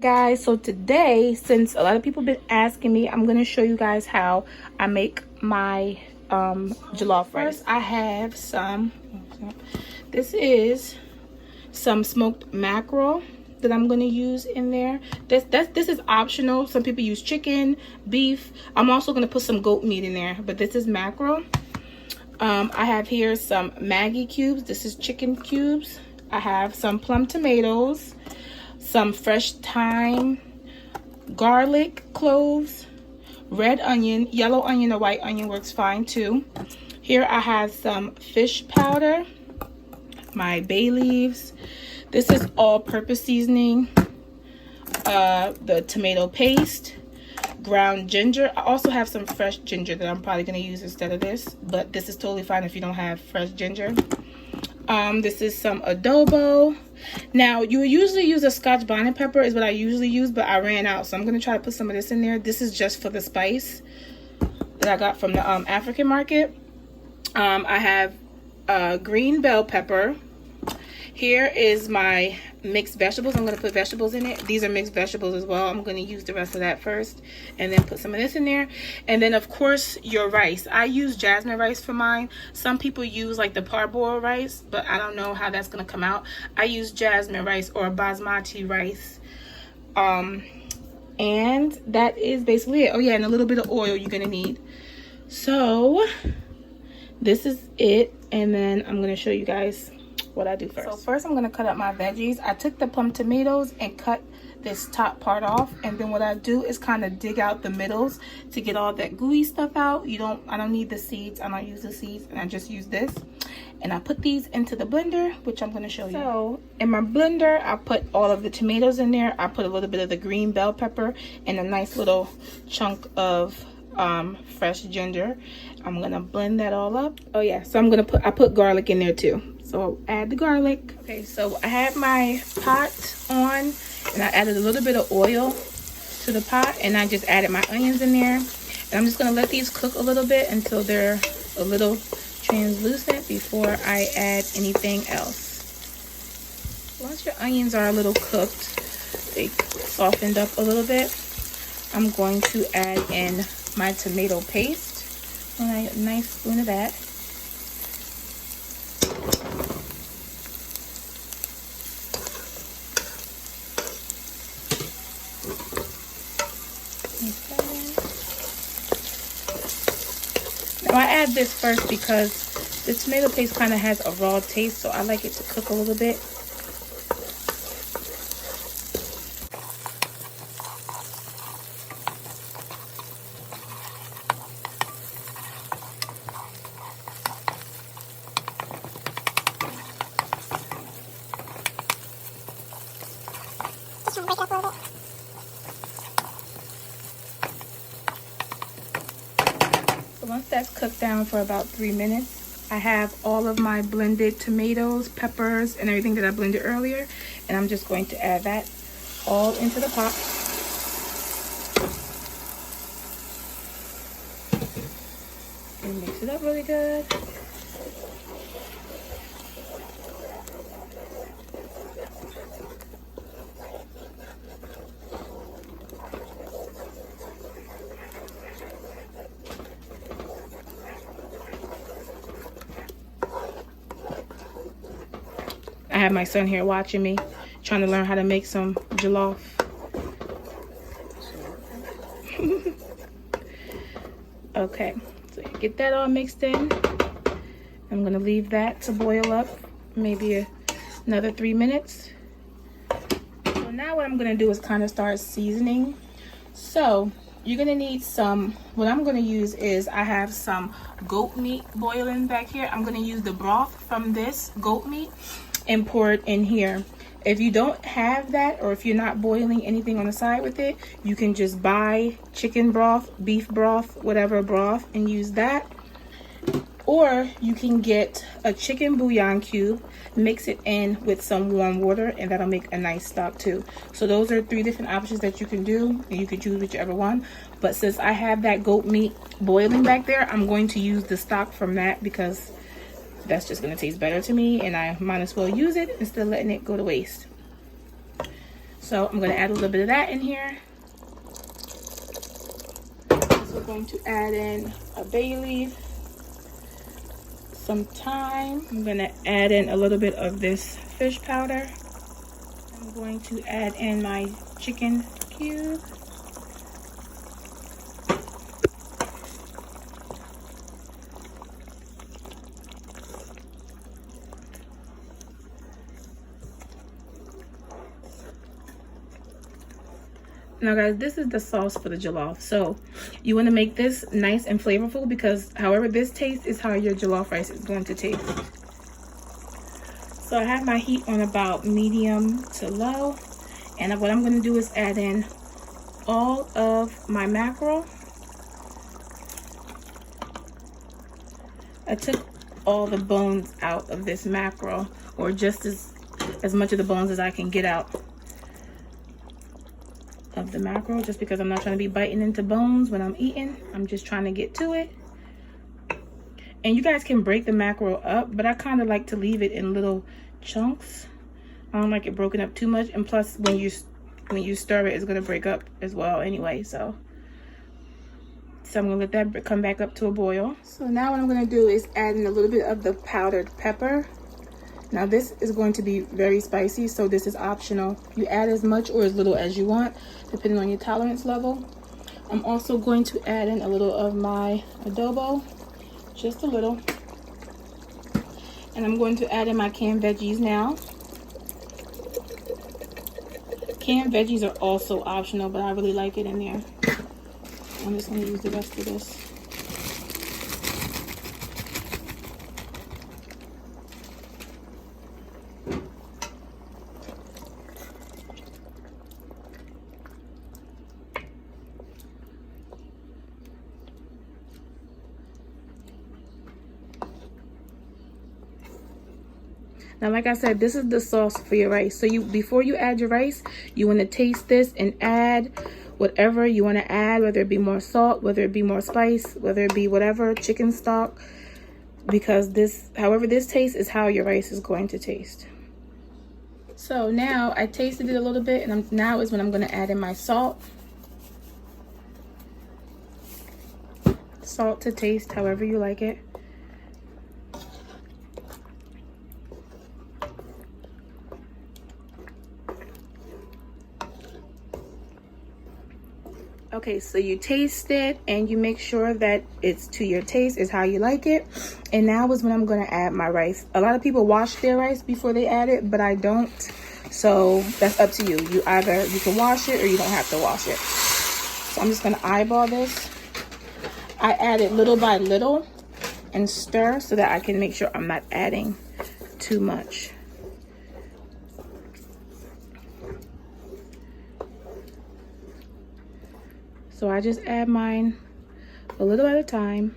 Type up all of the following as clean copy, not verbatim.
Guys, so today, since a lot of people been asking me, I'm going to show you guys how I make my jollof rice. First, I have this is some smoked mackerel that I'm going to use in there. This is optional. Some people use chicken, beef. I'm also going to put some goat meat in there, but this is mackerel. I have here some Maggi cubes. This is chicken cubes. I have some plum tomatoes, some fresh thyme, garlic cloves, red onion, yellow onion or white onion works fine too. Here I have some fish powder, my bay leaves. This is all-purpose seasoning, the tomato paste, ground ginger. I also have some fresh ginger that I'm probably going to use instead of this, but this is totally fine if you don't have fresh ginger. This is some adobo. Now, you would usually use a Scotch bonnet pepper is what I usually use, but I ran out, so I'm going to try to put some of this in there. This is just for the spice that I got from the African market. I have green bell pepper. Here is my mixed vegetables. I'm going to put vegetables in it. These are mixed vegetables as well. I'm going to use the rest of that first and then put some of this in there. And then, of course, your rice. I use jasmine rice for mine. Some people use like the parboiled rice, but I don't know how that's going to come out. I use jasmine rice or basmati rice. And that is basically it. Oh, yeah, and a little bit of oil you're going to need. So this is it. And then I'm going to show you guys what I do first. So first I'm going to cut up my veggies. I took the plum tomatoes and cut this top part off, and then what I do is kind of dig out the middles to get all that gooey stuff out. I don't need the seeds. I don't use the seeds, and I just use this. And I put these into the blender, which I'm going to show you. So in my blender, I put all of the tomatoes in there. I put a little bit of the green bell pepper and a nice little chunk of fresh ginger. I'm going to blend that all up. Oh yeah, so I put garlic in there too. So I'll add the garlic. Okay, so I have my pot on, and I added a little bit of oil to the pot, and I just added my onions in there. And I'm just gonna let these cook a little bit until they're a little translucent before I add anything else. Once your onions are a little cooked, they softened up a little bit, I'm going to add in my tomato paste. A nice spoon of that. Now I add this first because the tomato paste kind of has a raw taste, so I like it to cook a little bit. So once that's cooked down for about 3 minutes, I have all of my blended tomatoes, peppers, and everything that I blended earlier. And I'm just going to add that all into the pot. And mix it up really good. I have my son here watching me, trying to learn how to make some jollof. Okay, so get that all mixed in. I'm gonna leave that to boil up maybe another 3 minutes. So now what I'm gonna do is kind of start seasoning. So you're gonna need what I'm gonna use is I have some goat meat boiling back here. I'm gonna use the broth from this goat meat and pour it in here. If you don't have that, or if you're not boiling anything on the side with it, you can just buy chicken broth, beef broth, whatever broth, and use that. Or you can get a chicken bouillon cube, mix it in with some warm water, and that'll make a nice stock too. So those are 3 different options that you can do, and you can choose whichever one. But since I have that goat meat boiling back there, I'm going to use the stock from that because that's just going to taste better to me, and I might as well use it instead of letting it go to waste. So I'm going to add a little bit of that in here. Also going to add in a bay leaf, some thyme. I'm going to add in a little bit of this fish powder. I'm going to add in my chicken cube. Now guys, this is the sauce for the jollof. So you want to make this nice and flavorful, because however this tastes is how your jollof rice is going to taste. So I have my heat on about medium to low, and what I'm going to do is add in all of my mackerel. I took all the bones out of this mackerel, or just as much of the bones as I can get out of the mackerel, just because I'm not trying to be biting into bones when I'm eating. I'm just trying to get to it. And you guys can break the mackerel up, but I kind of like to leave it in little chunks. I don't like it broken up too much, and plus when you stir it, it's going to break up as well anyway. So I'm going to let that come back up to a boil. So now what I'm going to do is add in a little bit of the powdered pepper. Now this is going to be very spicy, so this is optional. You add as much or as little as you want, depending on your tolerance level. I'm also going to add in a little of my adobo, just a little. And I'm going to add in my canned veggies now. Canned veggies are also optional, but I really like it in there. I'm just going to use the rest of this. Now, like I said, this is the sauce for your rice. So before you add your rice, you want to taste this and add whatever you want to add, whether it be more salt, whether it be more spice, whether it be whatever, chicken stock, because however this tastes is how your rice is going to taste. So now I tasted it a little bit, and now is when I'm going to add in my salt. Salt to taste, however you like it. Okay, so you taste it and you make sure that it's to your taste, is how you like it. And now is when I'm going to add my rice. A lot of people wash their rice before they add it, but I don't. So that's up to you. You can wash it or you don't have to wash it. So I'm just going to eyeball this. I add it little by little and stir so that I can make sure I'm not adding too much. So I just add mine a little at a time.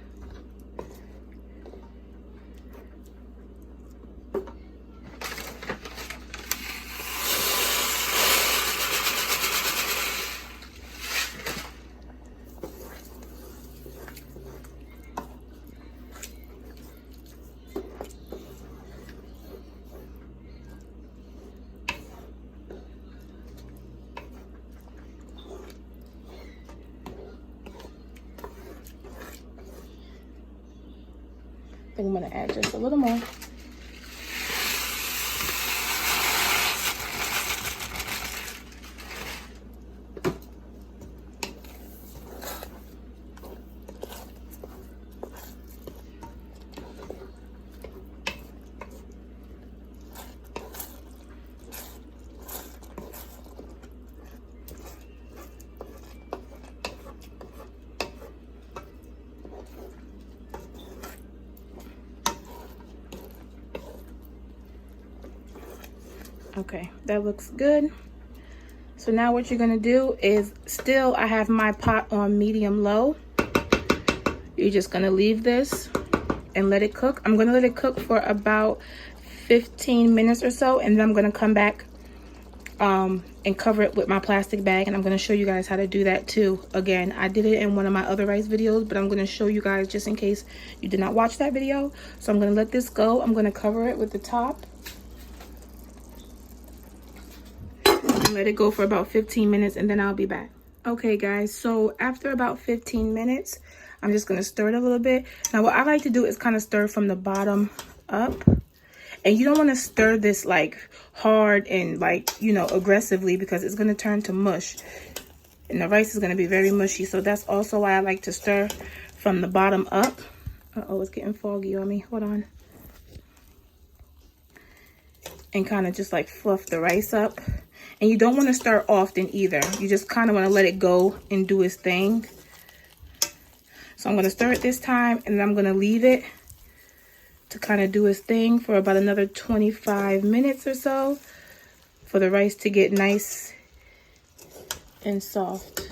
I think I'm going to add just a little more. Okay, that looks good. So now what you're gonna do is, still I have my pot on medium low. You're just gonna leave this and let it cook. I'm gonna let it cook for about 15 minutes or so, and then I'm gonna come back and cover it with my plastic bag, and I'm gonna show you guys how to do that too. Again, I did it in one of my other rice videos, but I'm gonna show you guys just in case you did not watch that video. So I'm gonna let this go. I'm gonna cover it with the top. I'm Let it go for about 15 minutes and then I'll be back. Okay guys, so after about 15 minutes, I'm just gonna stir it a little bit. Now what I like to do is kind of stir from the bottom up. And you don't want to stir this like hard and like, you know, aggressively, because it's going to turn to mush. And the rice is going to be very mushy. So that's also why I like to stir from the bottom up. Uh-oh, it's getting foggy on me. Hold on. And kind of just like fluff the rice up. And you don't want to stir often either. You just kind of want to let it go and do its thing. So I'm going to stir it this time, and then I'm going to leave it to kind of do its thing for about another 25 minutes or so for the rice to get nice and soft.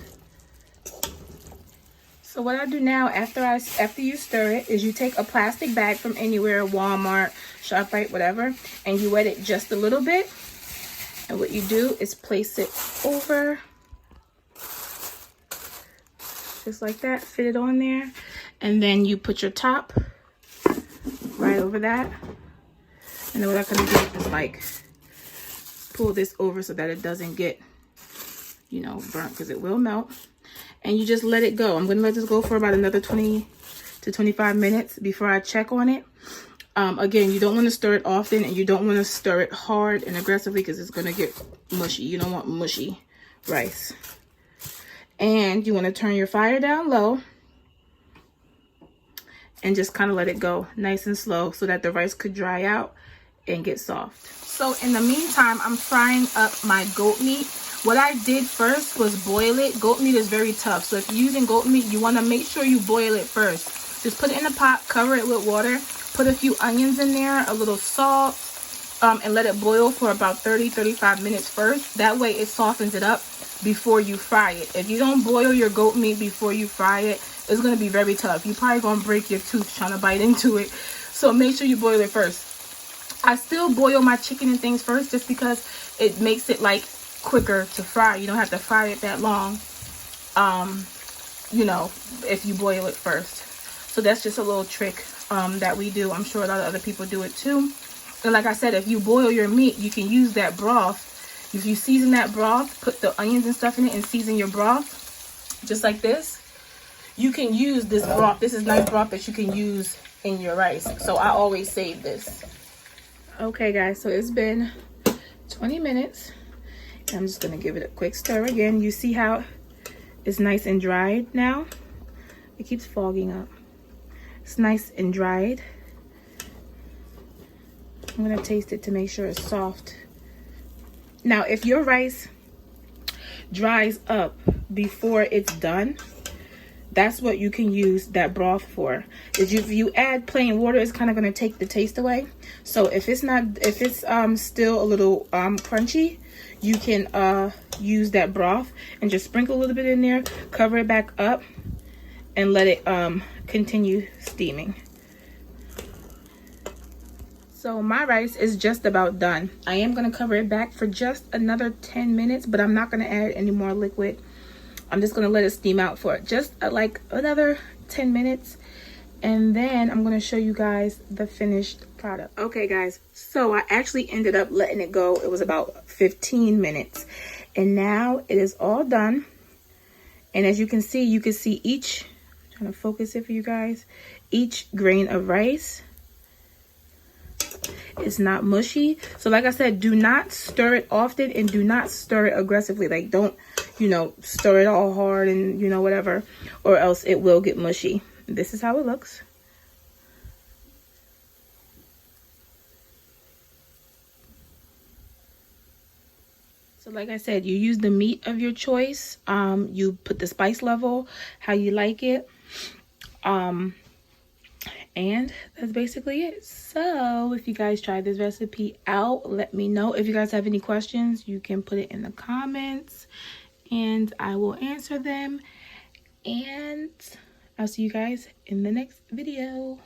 So what I do now after you stir it is you take a plastic bag from anywhere, Walmart, ShopRite, whatever, and you wet it just a little bit. And what you do is place it over just like that, fit it on there, and then you put your top right over that. And then what I'm gonna do is like pull this over so that it doesn't get, you know, burnt, because it will melt. And you just let it go. I'm gonna let this go for about another 20 to 25 minutes before I check on it. Again, you don't want to stir it often, and you don't want to stir it hard and aggressively, because it's gonna get mushy. You don't want mushy rice. And you want to turn your fire down low and just kind of let it go nice and slow so that the rice could dry out and get soft. So in the meantime, I'm frying up my goat meat. What I did first was boil it. Goat meat is very tough. So if you're using goat meat, you want to make sure you boil it first. Just put it in a pot, cover it with water, put a few onions in there, a little salt, and let it boil for about 30-35 minutes first. That way it softens it up before you fry it. If you don't boil your goat meat before you fry it, it's going to be very tough. You're probably going to break your tooth trying to bite into it. So make sure you boil it first. I still boil my chicken and things first, just because it makes it like quicker to fry. You don't have to fry it that long, you know, if you boil it first. So that's just a little trick that we do. I'm sure a lot of other people do it too. And like I said, if you boil your meat, you can use that broth. If you season that broth, put the onions and stuff in it and season your broth just like this, you can use this broth. This is nice broth that you can use in your rice. So I always save this. Okay guys, so it's been 20 minutes. I'm just gonna give it a quick stir again. You see how it's nice and dried now? It keeps fogging up. It's nice and dried. I'm gonna taste it to make sure it's soft. Now, if your rice dries up before it's done, that's what you can use that broth for. If you add plain water, it's kind of going to take the taste away. So if it's still a little crunchy, you can use that broth and just sprinkle a little bit in there, cover it back up, and let it continue steaming. So my rice is just about done. I am going to cover it back for just another 10 minutes, but I'm not going to add any more liquid. I'm just going to let it steam out for just like another 10 minutes. And then I'm going to show you guys the finished product. Okay guys, so I actually ended up letting it go. It was about 15 minutes. And now it is all done. And as you can see each, I'm trying to focus it for you guys, each grain of rice. It's not mushy. So like I said, do not stir it often and do not stir it aggressively. Like don't, you know, stir it all hard and, you know, whatever, or else it will get mushy. This is how it looks. So like I said, you use the meat of your choice. You put the spice level, how you like it. And that's basically it. So if you guys try this recipe out, let me know. If you guys have any questions, you can put it in the comments and I will answer them. And I'll see you guys in the next video.